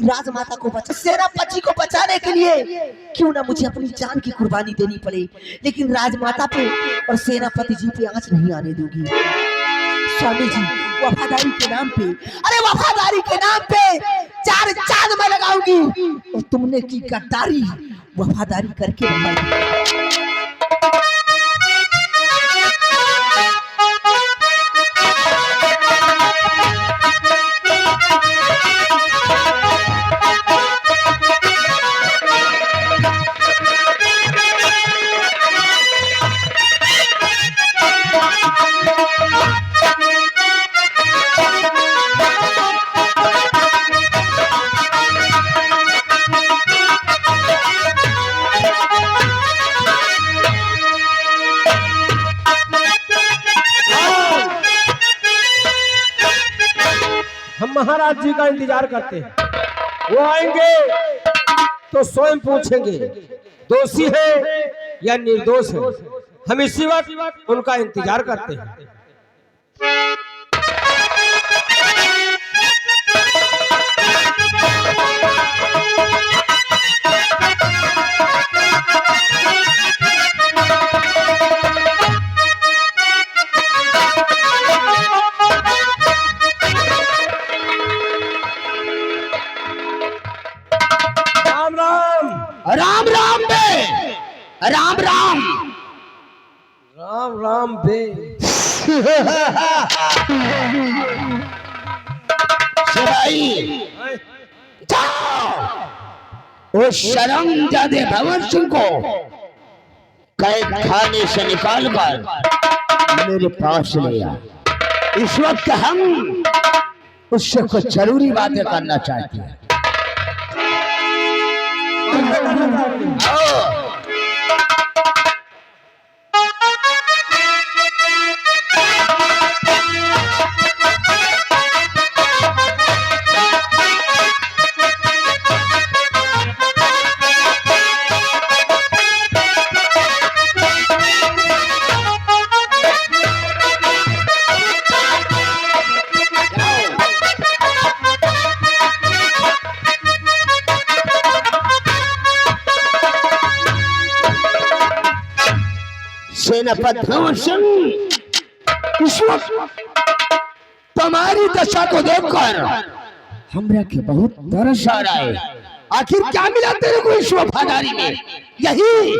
राजमाता को सेनापति को बचाने के लिए क्यों ना मुझे अपनी जान की कुर्बानी देनी पड़े, लेकिन राजमाता पे और सेनापति जी पे आंच नहीं आने दूंगी। स्वामी जी, वफादारी के नाम पे, अरे वफादारी के नाम पे 4 चांद मैं लगाऊंगी और तुमने की गद्दारी वफादारी करके रखा। हम महाराज जी का इंतजार करते हैं, वो आएंगे तो स्वयं पूछेंगे दोषी है या निर्दोष है। हम इसी वक्त उनका इंतजार करते हैं। राम राम बे, राम राम राम राम बे। उस शर्मजादे भवन सिंह को कैद खाने से निकालकर मेरे पास ले आ। इस वक्त हम उससे कुछ जरूरी बातें करना चाहते हैं। सेनापति भवन सिंह, इस वक्त तुम्हारी दशा को देखकर हमरा के बहुत तरस आ रहा है। आखिर क्या मिला तेरे को इस वफादारी में? यही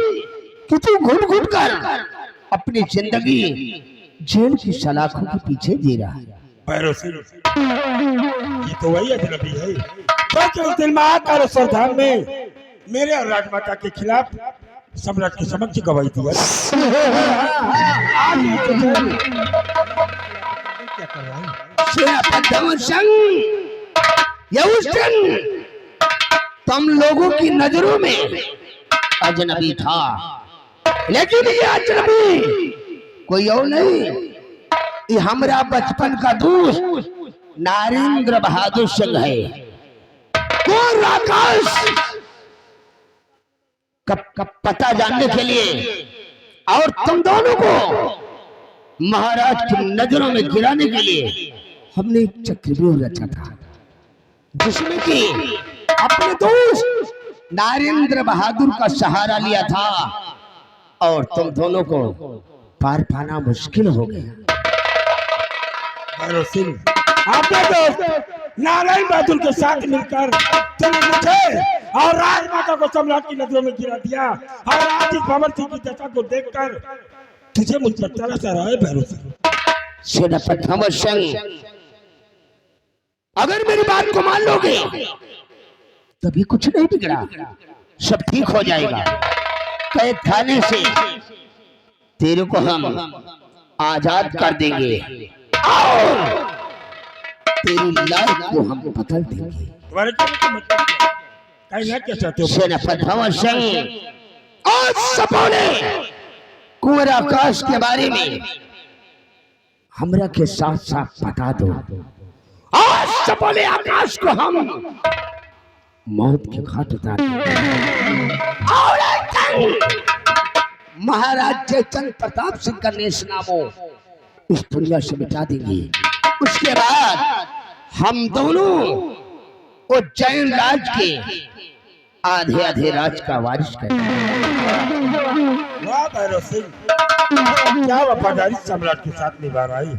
कि तू घुट घुट कर अपनी जिंदगी जेल की सलाखों के पीछे जी रहा है। ये तो वही अजनबी है जो उस दिन महाकाल धाम में मेरे और राजमाता के खिलाफ सम्राट के समक्ष गवाही दी है। क्या कर रहा है? तुम लोगों की नजरों में अजनबी था, लेकिन ये अजनबी कोई और नहीं, ये हमारा बचपन का दोस्त नरेंद्र बहादुर सिंह है। कौन राकाश कब पता जानने के लिए और तुम दोनों को महाराज की नजरों में गिराने के लिए हमने एक चक्रव्यूह रचा था, जिसमें कि अपने दोस्त नरेंद्र बहादुर का सहारा लिया था और तुम दोनों को पार पाना मुश्किल हो गया। आपने दोस्त नारायण बहादुर के साथ मिलकर तुमने मुझे और राजमाता को सम्राट की नजरों में गिरा दिया, और आज इस भवन सिंह की दशा को देखकर तुझे मुझ पर तरस आ रहा है भैरव सेनापति भवन सिंह, अगर मेरी बात को मान लोगे तभी कुछ नहीं बिगड़ा, सब ठीक हो जाएगा। कैद खाने से तेरे को हम आजाद कर देंगे और तेरी लाइफ को हम बदल देंगे। सेनापति भवन सिंह, आज सपने कुंवर आकाश के बारे में हमरा के साथ साथ बता दो। आज सपने आकाश को हम मौत के घाट उतार और महाराज जयचंद प्रताप सिंह का नेशनामो इस दुनिया से मिटा देंगे। उसके बाद हम दोनों उज्जैन राज के आधे आधे राज का वारिस कर। वाह भैरव सिंह, क्या वफादारी सम्राट के साथ निभा रहा है।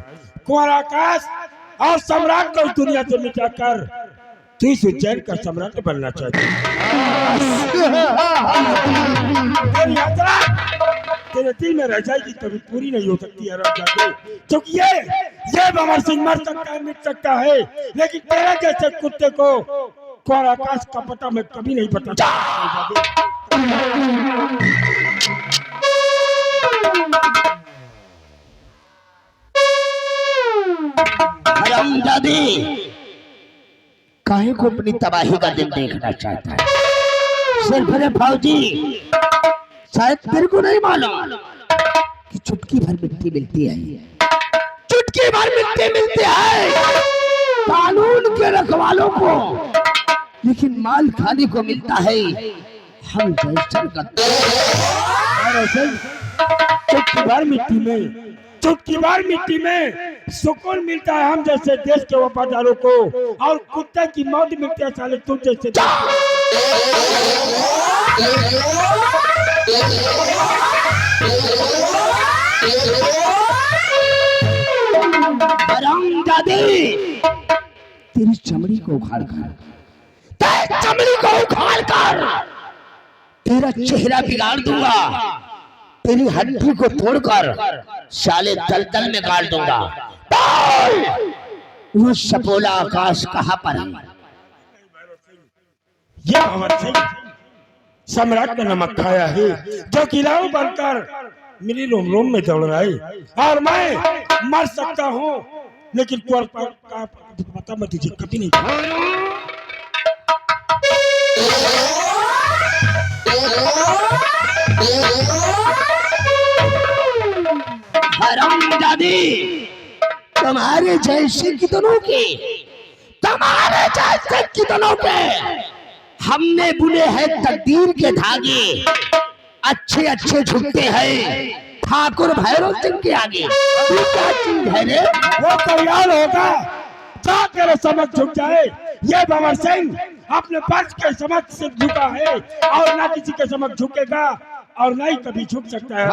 कुंवर आकाश और सम्राट को इस दुनिया से मिटाकर तू इस उज्जैन का सम्राट बनना चाहती है। तेरी यात्रा तेरे दिल में रह जाएगी, कभी पूरी नहीं हो सकती है राजा। क्योंकि ये भंवर सिंह मर सकता है, मिट सकता है, लेकिन तेरे जैसे कुत्ते को कुंवर आकाश का पता मैं कभी नहीं बता। हरामजादे, काहे को अपनी तबाही का दिन देखना चाहता है। सिर्फ अरे फौजी, शायद तेरे को नहीं मालूम कि चुटकी भर मिट्टी मिलती है, चुटकी भर मिट्टी मिलती है कानून के रखवालों को, लेकिन माल खाने को मिलता है हम जैसे करते। चुटकी भर मिट्टी में, चुटकी भर मिट्टी में सुकून मिलता है हम जैसे देश के वफादारों को, और कुत्ते की मौत मिलती है साले तुम जैसे। हरामजादे, तेरी चमड़ी को उखाड़ कर, तेरी चमड़ी को उखाड़ कर तेरा चेहरा बिगाड़ दूंगा, तेरी हड्डी को तोड़कर साले दलदल में गाड़ दूंगा। वो सपोला आकाश कहाँ पर है? ये भंवर सिंह सम्राट का नमक खाया है, जो गिलाऊ बनकर मेरी रोम रोम में दौड़ रहा है, और मैं मर सकता हूँ, लेकिन कुंवर का पता मैं तुझे कभी नहीं। हरामजादे, तुम्हारे जैसे कितनों के, तुम्हारे जैसे कितनों के हमने बुने हैं तकदीर के धागे, अच्छे अच्छे झुकते हैं ठाकुर भैरव सिंह के आगे। तू क्या चीज है रे? वो तैयार होगा, जा तेरे समक्ष झुक जाए। ये भंवर सिंह अपने पक्ष के समक्ष से झुका है, और ना किसी के समक्ष झुकेगा, और ना ही कभी झुक सकता है।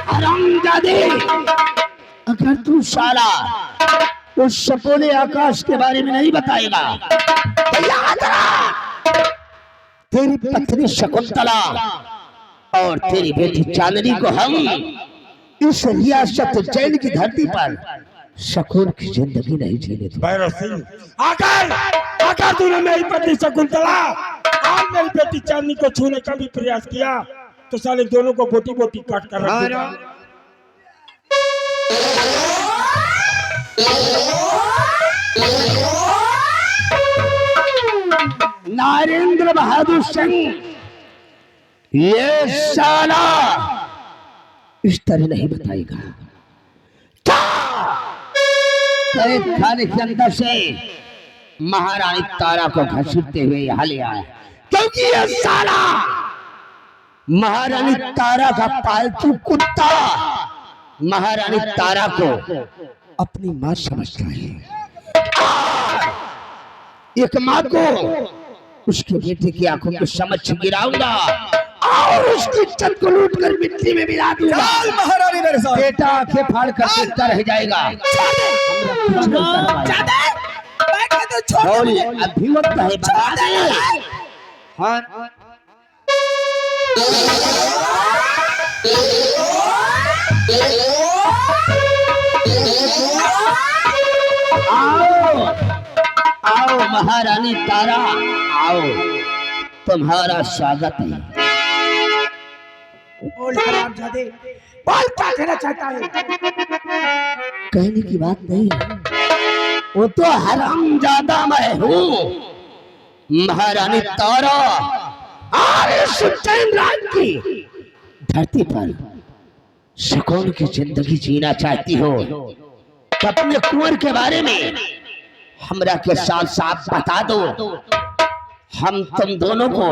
हरामजादे, अगर तू साला उस सपोले आकाश के बारे में नहीं बताएगा तो याद रख, तेरी पत्नी शकुंतला और तेरी बेटी चांदनी को हम इस रियासत उज्जैन की धरती पर सुकून की जिंदगी नहीं जीने देंगे। भैरव सिंह, अगर तूने मेरी पत्नी शकुंतला और मेरी बेटी चांदनी को छूने का भी प्रयास किया तो साले दोनों को बोटी बोटी काट कर रख दूंगा। नरेंद्र बहादुर सिंह, ये साला इस तरह नहीं बताएगा। कैद खाने के अंदर से महारानी तारा को घसीटते हुए यहाँ ले आया, क्योंकि ये साला महारानी तारा का पालतू कुत्ता महारानी तारा को अपनी मां समझता है। एक मां को उसके बेटे की आंखों के समझ गिराऊंगा और उसकी इज्जत को लूट कर मिट्टी में मिला दूंगा। महारानी मेरे साथ बेटा आंखें फाड़ कर देखता रह जाएगा। अभी वक्त है, बता दे। हाँ आओ आओ महारानी तारा, आओ, तुम्हारा स्वागत है। बोल हरामजादे, बोल क्या कहना चाहता है? कहने की बात नहीं है, वो तो हरामजादा मैं हूँ। महारानी तारा और इस उज्जैन राज की धरती पर सुकून की जिंदगी जीना चाहती हो तो अपने कुंवर के बारे में हमरा के साथ साफ बता दो। हम तुम दोनों को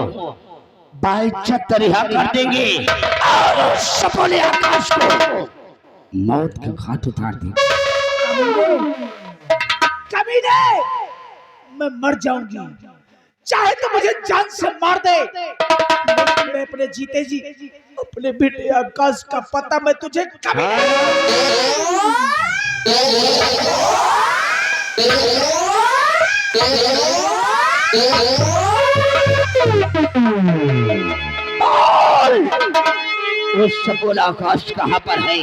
बाइज्जत रिहा कर देंगे और उस सफोले आकाश को मौत के घाट उतार देंगे। कमीने, मैं मर जाऊंगी, चाहे तो मुझे जान से मार दे, लेकिन मैं अपने जीते जी अपने बेटे आकाश का पता मैं तुझे कभी वो सफोला आकाश कहाँ पर है,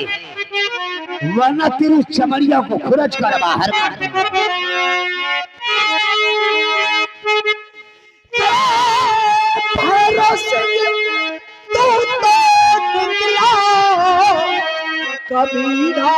वरना तेरी चमड़िया को खुरच कर बाहर कर दूंगा। कमीना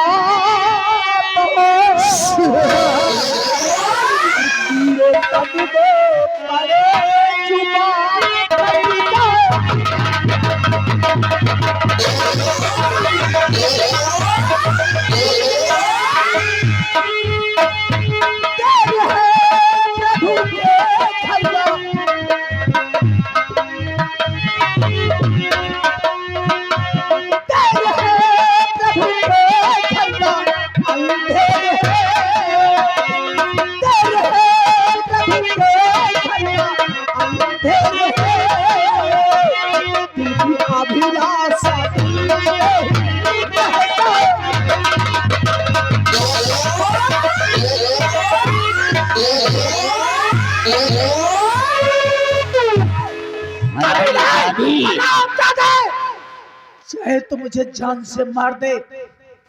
चाहे तो मुझे जान से मार दे,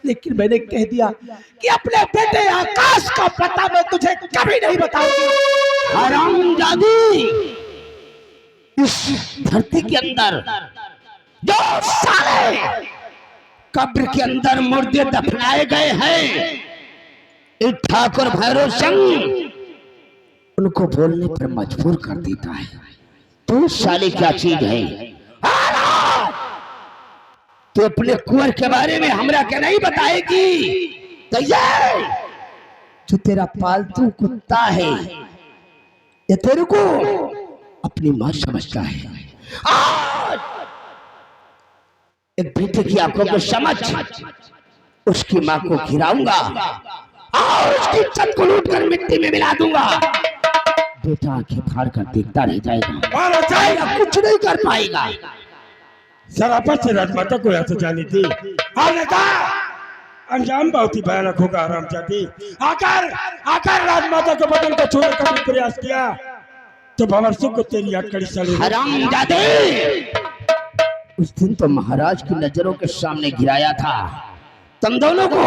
लेकिन मैंने कह दिया कि अपने बेटे आकाश का पता मैं तुझे कभी नहीं बताऊंगी। हरामजादी, इस धरती के अंदर जो साले कब्र के अंदर मुर्दे दफनाए गए हैं, इस ठाकुर भैरव सिंह उनको बोलने पर मजबूर कर देता है। तू साले क्या चीज है? तू अपने कुंवर के बारे में हमरा क्या नहीं बताएगी? तो ये जो तेरा पालतू कुत्ता है, ये तेरे को अपनी मां समझता है। आज एक बेटे की आंखों को समझ उसकी मां को गिराऊंगा और उसकी छत को लूट कर मिट्टी में मिला दूंगा। बेटा आंखें फाड़ कर देखता रह जाएगा, कुछ नहीं कर पाएगा। शराफत से राजमाता को यहाँ से जानी थी, अंजाम बहुत ही भयानक होगा। हरामजादी, आकर राजमाता के बदन को छूने का भी प्रयास किया तो भंवर सिंह को तेरी हथकड़ी सड़ी। हरामजादे, उस दिन तो महाराज की नजरों के सामने गिराया था तुम दोनों को।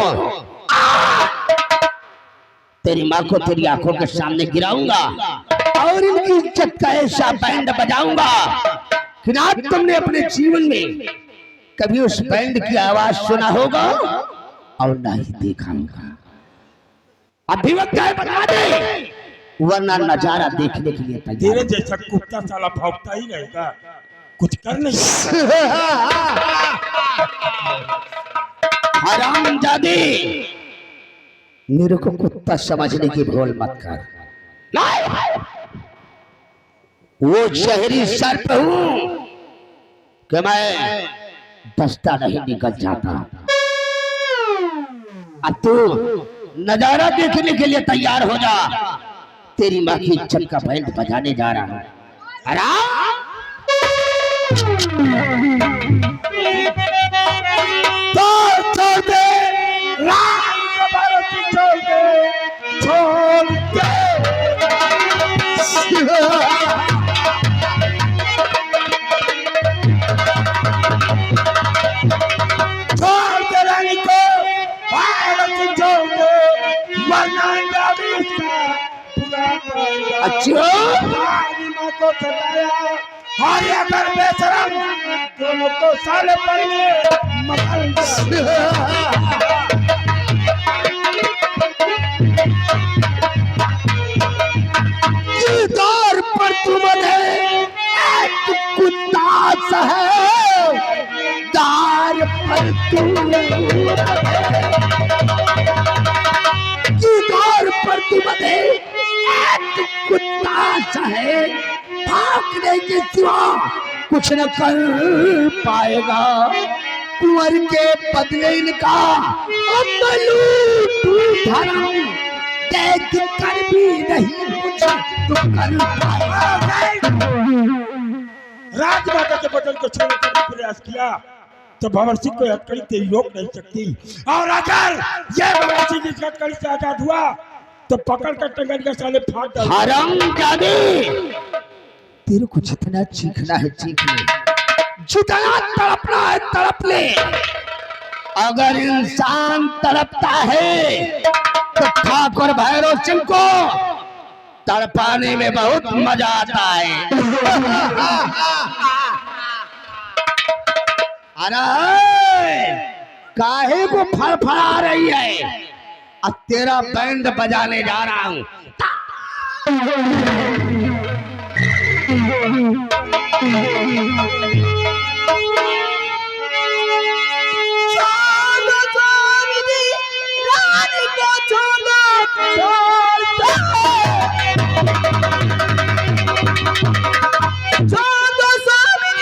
तेरी माँ को तेरी आंखों के सामने गिराऊंगा और इनकी इज्जत का ऐसा बैंड बजाऊंगा कि ना तुमने अपने जीवन में कभी उस बैंड की आवाज सुना होगा और ना ही देखा होगा। अभी वक्त है, बता दे, वरना नजारा देखने के लिए तेरे जैसा कुत्ता साला भौंकता ही रहेगा, कुछ कर नहीं। हरामजादे, मेरे को कुत्ता समझने की भूल मत कर। वो शहरी सर्प हूं कि मैं दस्ता नहीं निकल जाता। अब तू नजारा देखने के लिए तैयार हो जा, तेरी माँ की इज्जत का बैंड बजाने जा रहा हूं। छोड़ दे, रानी को अच्छा, माँ को सताया और अगर बेशरम दोनों को साले पर दीदार पर तुम एक कुत्ता सा है, दार पर तुम दीदार पर तुम एक कुत्ता सा है, भागने के सिवा कुछ न कर पाएगा। कुंवर के बदले इनका धर्म देख कर भी नहीं कुछ तो कर पाएगा। राजमाता के बदन को छीनने का प्रयास किया तो भंवर सिंह को हथकड़ी तेरी रोक नहीं सकती। और अगर ये भंवर सिंह इस हथकड़ी से आजाद हुआ तो पकड़ कर टंगड़िया साले फाड़ डाल। हरामजादे, तेरे को जितना चीखना है चीख ले, जितना तड़पना है तड़प ले। अगर इंसान तड़पता है तो ठाकुर भैरव सिंह को तड़पाने में बहुत मजा आता है। अरे काहे को फड़फड़ा रही है? अब तेरा बैंड बजाने जा रहा हूं।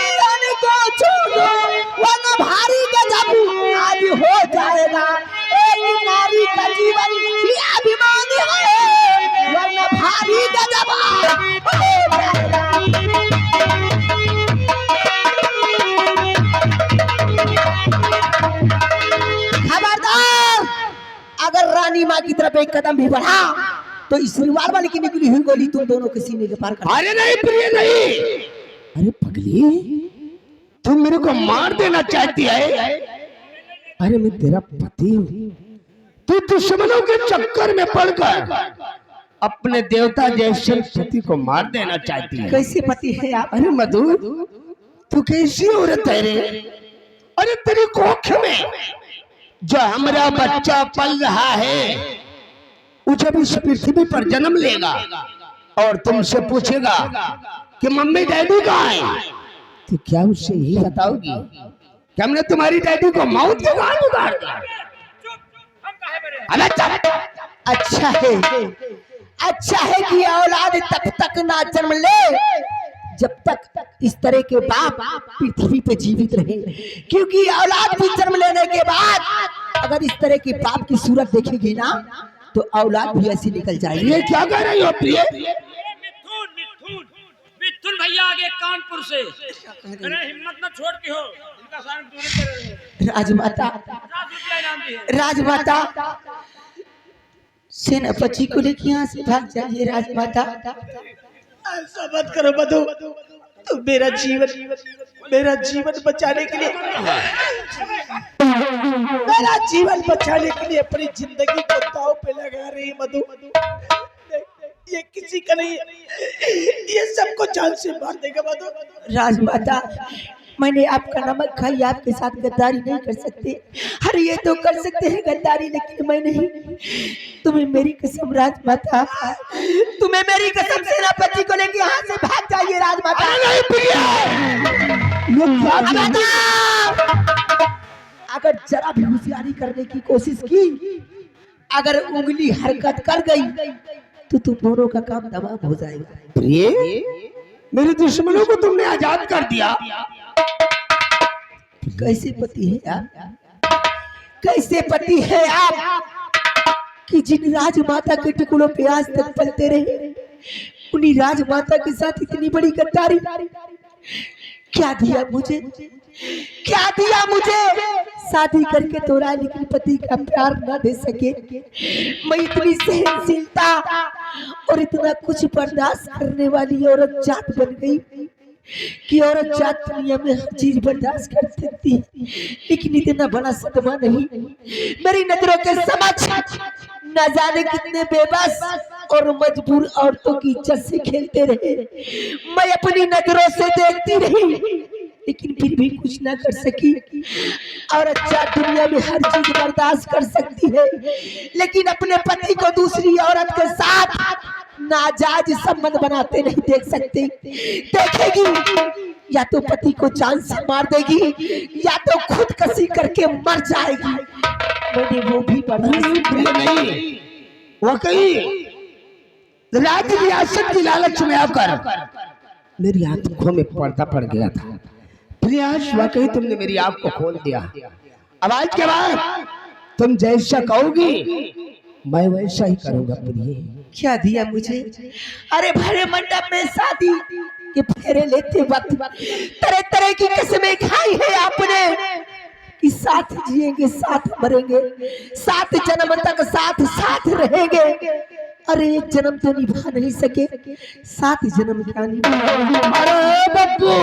रानी को छोड़ो, वरना भारी गजब आज हो जाएगा। एक नारी का जीवन ही अभिमानी है, वरना भारी गजब हो जाएगा। खबरदार, अगर रानी माँ की तरफ एक कदम भी बढ़ा तो इस रिवार वाले की निकली हुई गोली तुम दोनों के सीने के पार कर। अरे नहीं प्रिय नहीं। अरे पगली, तुम मेरे को मार देना चाहती है? अरे मैं तेरा पति हूँ, तू दुश्मनों के चक्कर में पड़कर अपने देवता जैसे पति को मार देना चाहती है। कैसे पति है आप? अरे मधु, तू कैसी औरत है रे? अरे तेरी कोख में जो हमारा बच्चा पल रहा है वो जब इस पृथ्वी पर जन्म लेगा और तुमसे पूछेगा कि मम्मी डैडी कहाँ है, तो क्या उससे यही बताओगी कि हमने तुम्हारी डैडी को मौत के घाट उतार दिया? अच्छा है कि औलाद तब तक ना जन्म ले जब तक इस तरह के बाप पृथ्वी पे जीवित रहे, क्योंकि औलाद भी जन्म लेने के बाद अगर इस तरह के बाप की सूरत देखेगी ना तो औलाद भी ऐसी निकल जाएगी। ये क्या कह रही हो प्रिय? मिथुन भैया आगे कानपुर से। अरे हिम्मत न छोड़ के हो, इनका साथ दूरी पे रहे। राजमाता सेनापति को लेके यहाँ से भाग जाइए। राजमाता ऐसा मत करो मधु, तुम मेरा जीवन बचाने के लिए अपनी जिंदगी को दांव पे लगा रही मधु। ये किसी का नहीं, ये सबको जान से मार देगा मधु। राजमाता, मैंने आपका नमक खाई, आपके साथ गद्दारी नहीं कर सकते। अरे ये तो कर सकते हैं गद्दारी, लेकिन मैं नहीं। तुम्हें मेरी कसम राजमाता, तुम्हें मेरी कसम, सेनापति को लेके यहाँ से भाग जाइए राजमाता। अगर जरा भी होशियारी करने की कोशिश की, अगर उंगली हरकत कर गई तो तुम दोनों का काम तमाम हो जाएगा। प्रिय, मेरे दुश्मनों को तुमने आजाद कर दिया। कैसे पति है आप? कैसे पति है आप कि जिन राजमाता के टुकड़ों पे आज तक पलते रहे, उन्हीं राजमाता के साथ इतनी बड़ी गद्दारी? क्या दिया मुझे, क्या दिया मुझे? शादी करके तो लेकिन पति का प्यार न दे सके। मैं इतनी सहनशीलता और इतना कुछ बर्दाश्त करने वाली औरत जात बन गई कि औरत जात दुनिया में हर चीज बर्दाश्त कर सकती है, लेकिन इतना बड़ा सदमा नहीं। मेरी नजरों के समक्ष न जाने कितने बेबस और मजबूर औरतों की इज्जत से खेलते रहे। मैं अपनी नजरों से देखती रही, लेकिन फिर भी कुछ ना कर सकी। औरत जात दुनिया में हर चीज बर्दाश्त कर सकती है, लेकिन अपने पति को दूसरी औरत के साथ नाजायज संबंध बनाते नहीं देख सकती। देखेगी या तो पति को जान से मार देगी या तो खुदकुशी करके मर जाएगी। मैंने वो भी बर्दाश्त नहीं, वो कहीं राज्य रियासत की लालच में आकर मेरी आंखों में पर्दा पड़ गया था। प्रयास वाकई तुमने मेरी आंख को खोल दिया। अब आज के बाद तुम जैसा कहोगी मैं वैसा ही करूंगा प्रिय। क्या दिया मुझे? अरे भरे मंडप में शादी के फेरे लेते वक्त तरह तरह की कसमें खाई है आपने कि साथ जिएंगे, साथ मरेंगे, 7 जन्म तक साथ साथ रहेंगे। अरे एक जन्म तो निभा नहीं सके, 7 जन्म क्या निभा? अरे बब्बू,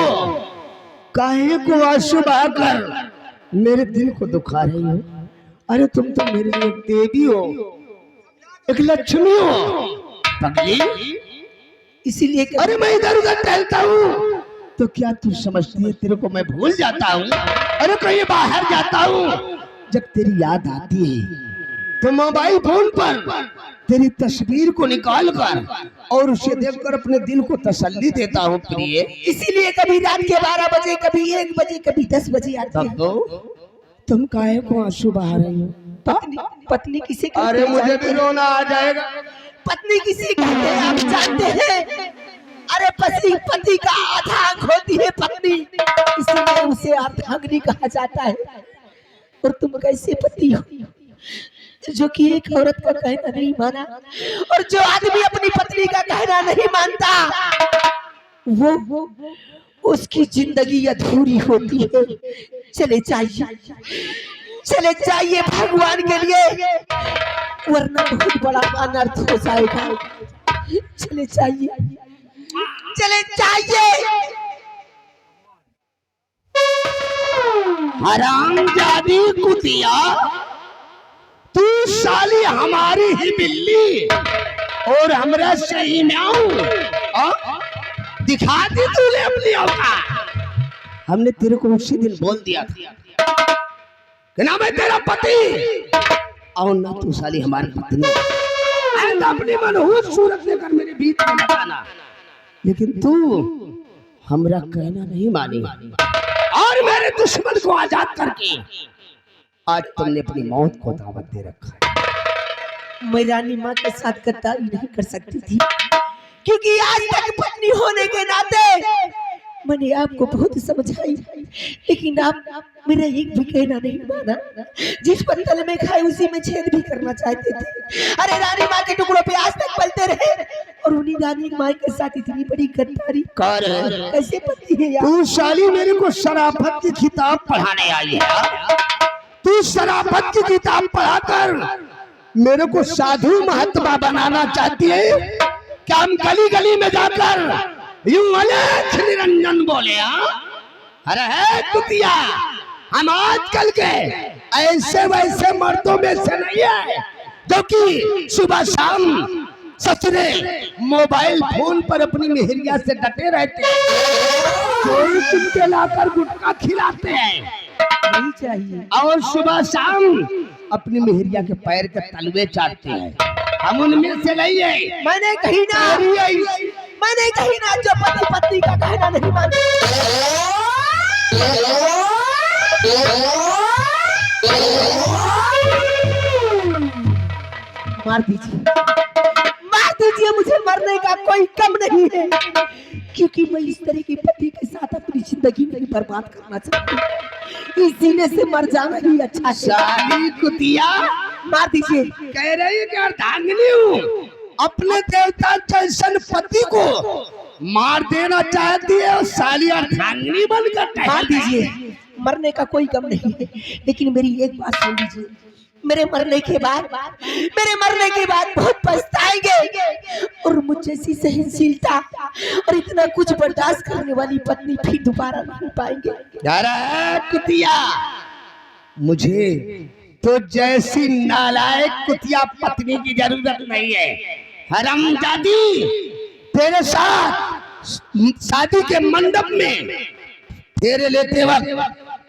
काहे को आंसू बहाकर मेरे दिल को दुखा रही हो? अरे तुम तो मेरे लिए एक देवी हो, एक लक्ष्मी हो पगली। इसीलिए अरे मैं इधर उधर टहलता हूँ तो क्या तू समझती है तेरे को मैं भूल जाता हूँ? अरे कहीं बाहर जाता हूँ, जब तेरी याद आती है तो मोबाइल फोन पर तेरी तस्वीर को निकाल कर और उसे देखकर अपने दिल को तसल्ली देता हूँ प्रिय। इसीलिए कभी रात के 12 बजे, कभी 1 बजे, कभी 10 बजे आती है। तुम काहे को आंसू बहा रही हो? पत्नी किसे कहते अरे हैं मुझे जानते भी हैं? रोना आ जाएगा। पत्नी किसे कहते हैं आप जानते हैं? अरे पति का अर्धांग होती है पत्नी, इसलिए उसे अर्धांगिनी कहा जाता है। और तुम कैसे पति हो जो कि एक औरत का कहना नहीं माना? और जो आदमी अपनी पत्नी का कहना नहीं मानता वो उसकी जिंदगी अधूरी होती है। चले जाइए भगवान के लिए, वरना बहुत बड़ा अनर्थ हो जाएगा। चले जाइए। हरामजादी कुतिया, तू साली हमारी ही बिल्ली और हमरा सही म्याऊ। दिखा दी तूने अपनी औकात। हमने तेरे को उसी दिन बोल दिया था कि ना मैं तेरा पति और ना तू साली हमारी पत्नी। अपनी मनहूस सूरत लेकर मेरे बीच में लगाना, लेकिन तू हमरा कहना नहीं मानी और मेरे दुश्मन को आजाद करके आज तुमने अपनी मौत को दावत दे रखा है। मैं रानी माँ के साथ गद्दारी नहीं कर सकती थी, क्योंकि आज तक पत्नी होने के नाते मैंने आपको बहुत समझाई, लेकिन आप मेरा एक भी कहना नहीं माना। जिस पत्तल में खाए उसी में छेद भी करना चाहते थे। अरे रानी माँ के टुकड़ों पे आज तक पलते रहे और उन्हीं रानी माँ के साथ इतनी बड़ी गद्दारी कैसे पति है यार? तू साली मेरे को शराफत की किताब पढ़ाने आई है। तू शराफत की किताब पढ़ाकर मेरे को साधु महात्मा बनाना चाहती है क्या? हम गली गली में जाकर यूं अलेख निरंजन बोले? अरे है कुतिया, हम आजकल के ऐसे वैसे मर्दों में से नहीं है जो कि सुबह शाम ससुरे मोबाइल फोन पर अपनी मेहरिया से डटे रहते हैं, कोई चुपके लाकर गुटखा खिलाते हैं नहीं चाहिए और सुबह शाम अपनी मेहरिया के पैर के तलवे चाटते हैं। हम उनमें से नहीं है। मैंने कही ना जो पति पत्नी का कहना नहीं मानते। मार दीजिए, मुझे मरने का कोई कम नहीं है, क्योंकि मैं इस तरह के पति के साथ अपनी जिंदगी नहीं बर्बाद करना चाहती। इस जीने से मर जाना ही अच्छा है। साली कुतिया, मार दीजिए। कह रही कि अर्धांगिनी हूँ, अपने देवता जैसन पति को मार देना चाहती है और साली अर्धांगिनी बनकर मार दीजिए। मरने का कोई गम नहीं है, लेकिन मेरी एक बात सुन लीजिए। मेरे मरने के बाद बहुत पछताएंगे और मुझ जैसी सहनशीलता और इतना कुछ बर्दाश्त करने वाली पत्नी फिर दोबारा नहीं पाएंगे। कुतिया, मुझे तो जैसी नालायक कुतिया पत्नी की जरूरत नहीं है। हरामजादी, तेरे साथ शादी के मंडप में तेरे लेते वक्त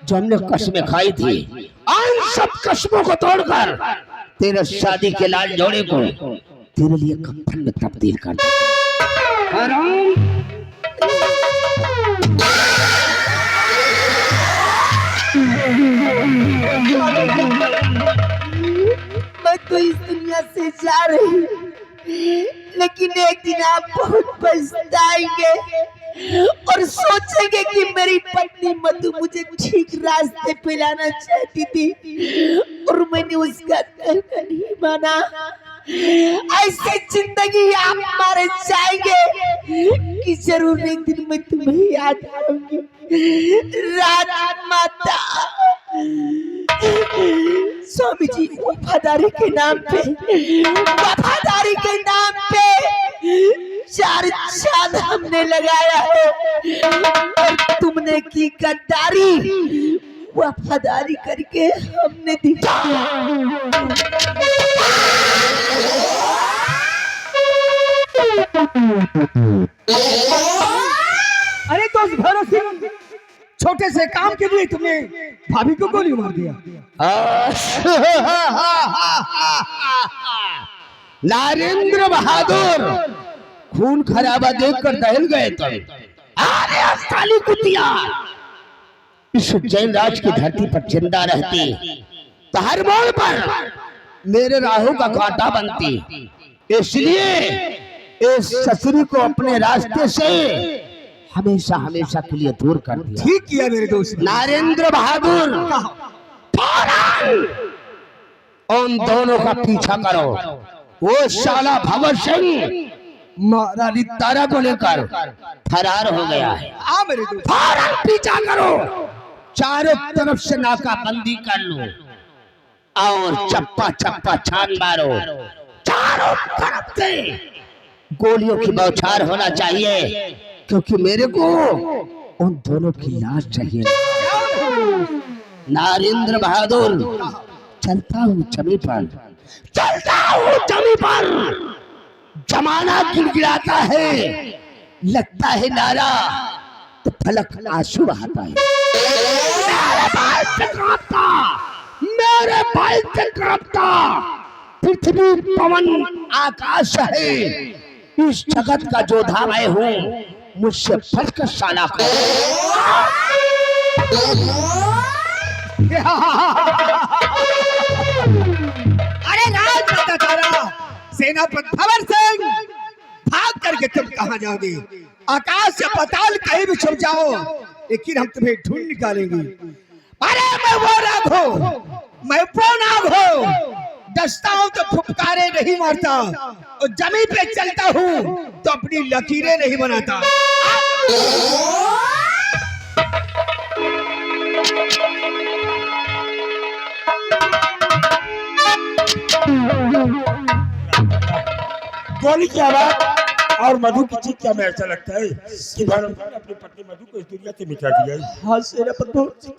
जो हमने कसमें खाई थी, उन सब कसमों को तोड़कर तेरे शादी के लाल जोड़े को तेरे लिए कफन में तब्दील कर दूं। मैं तो इस दुनिया से जा रही हूँ, लेकिन एक दिन आप बहुत पछताएंगे। और सोचेंगे कि मेरी पत्नी मधु मुझे ठीक रास्ते पे लाना चाहती थी और मैंने उसका कहना नहीं माना। ऐसे जिंदगी आप मारे जाएंगे कि जरूर एक दिन मैं तुम्हें याद आऊंगी राजमाता। स्वामी जी वफादारी के नाम पे 4 चांद हमने लगाया है और तुमने की गद्दारी वफादारी करके हमने दिखाया। अरे तो भैरव सिंह, छोटे से काम के लिए तुमने भाभी को गोली मार दिया। नरेंद्र बहादुर खून खराबा देखकर दहल गए तुम। अरे काली कुतिया, इस जैन राज की धरती पर जिंदा रहती तो हर मोड़ पर मेरे राहु का कांटा बनती। इसलिए इस ससुरी को अपने रास्ते से हमेशा हमेशा के लिए दूर कर दिया। ठीक किया मेरे दोस्त। नरेंद्र बहादुर, उन दोनों का पीछा करो। वो शाला भगत सिंह महारानी तारा को लेकर फरार हो गया है। फौरन पीछा करो, चारों तरफ से नाकाबंदी कर लो और चप्पा चप्पा छान मारो। चारों तरफ से गोलियों की बौछार होना चाहिए, क्योंकि मेरे को उन दोनों की लाश चाहिए। नरेंद्र बहादुर, चलता हूँ जमी पर, जमाना गिड़गिड़ाता है, लगता है नारा तो फलक आंसू बहाता है। मेरे भाई से कांपता पृथ्वी पवन आकाश है। इस जगत का जोधा मैं हूँ, मुझसे फटकर साला को। अरे राजमाता तारा, सेनापति भंवर सिंह, भाग करके तुम कहाँ जाओगे? आकाश से पाताल कहीं भी छुप जाओ, लेकिन हम तुम्हें ढूंढ निकालेंगे। अरे मैं वो नाग हूँ, मैं वो नाग हूँ, दस्ता हूँ तो फुफकारे नहीं मारता और जमीन पे चलता हूँ तो अपनी लकीरें नहीं बनाता। गोली की आवाज और मधु की चीख क्या में ऐसा लगता है कि भैरव सिंह ने अपनी पत्नी मधु को इस दुनिया से मिटा दिया है। हाँ सेनापति भंवर सिंह।